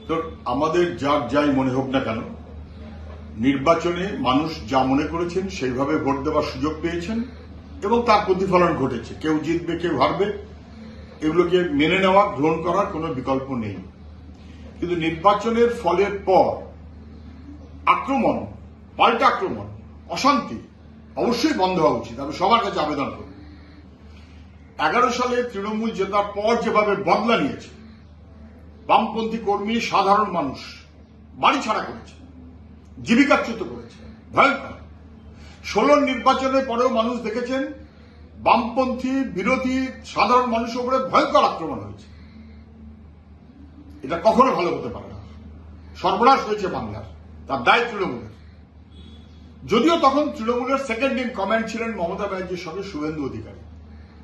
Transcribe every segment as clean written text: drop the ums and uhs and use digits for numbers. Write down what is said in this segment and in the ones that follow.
তো আমাদের যার যাই মনে হোক না কেন, নির্বাচনে মানুষ যা মনে করেছেন সেইভাবে ভোট দেওয়ার সুযোগ পেয়েছেন এবং তার প্রতিফলন ঘটেছে। কেউ জিতবে, কেউ হারবে, এগুলোকে মেনে নেওয়া, গ্রহণ করার কোনো বিকল্প নেই। কিন্তু নির্বাচনের ফলের পর আক্রমণ, পাল্টা আক্রমণ, অশান্তি অবশ্যই বন্ধ হওয়া উচিত। আমি সবার কাছে আবেদন করব। 11 সালে তৃণমূল জেতার পর যেভাবে বদলা নিয়েছে, বামপন্থী কর্মী, সাধারণ মানুষ বাড়ি ছাড়া করেছে, জীবিকাচ্যুত করেছে, ভয়ঙ্কর। 16 নির্বাচনের পরেও মানুষ দেখেছেন বামপন্থী বিরোধী সাধারণ মানুষের উপরে ভয়ঙ্কর আক্রমণ হয়েছে। এটা কখনো ভালো হতে পারে না। সর্বনাশ হয়েছে বাংলার, তার দায় তৃণমূলের। যদিও তখন তৃণমূলের সেকেন্ড ইন কমান্ড ছিলেন মমতা ব্যানার্জির সঙ্গে শুভেন্দু অধিকারী,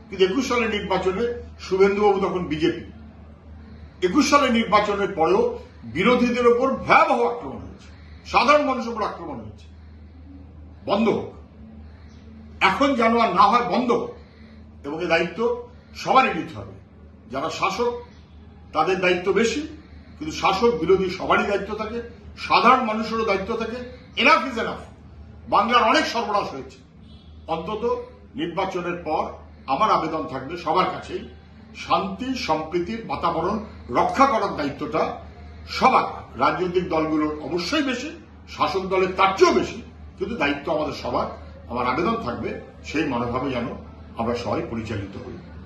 কিন্তু 21 সালের নির্বাচনে শুভেন্দুবাবু তখন বিজেপি। 21 সালের নির্বাচনের পরেও বিরোধীদের উপর ভয়াবহ আক্রমণ হয়েছে, সাধারণ মানুষের উপর আক্রমণ হয়েছে। বন্ধ হোক, এখন যেন আর না হয়, বন্ধ হোক। এবং এই দায়িত্ব সবারই নিতে হবে। যারা শাসক তাদের দায়িত্ব বেশি, কিন্তু শাসক বিরোধী সবারই দায়িত্ব থাকে, সাধারণ মানুষেরও দায়িত্ব থাকে। Enough is enough. বাংলার অনেক সর্বনাশ হয়েছে। অন্তত নির্বাচনের পর আমার আবেদন থাকবে সবার কাছেই, শান্তি সম্প্রীতির বাতাবরণ রক্ষা করার দায়িত্বটা সবার। রাজনৈতিক দলগুলোর অবশ্যই বেশি, শাসক দলের তার চেয়েও বেশি, কিন্তু দায়িত্ব আমাদের সবার। আমার আবেদন থাকবে সেই মনোভাবে যেন আমরা সবাই পরিচালিত হই।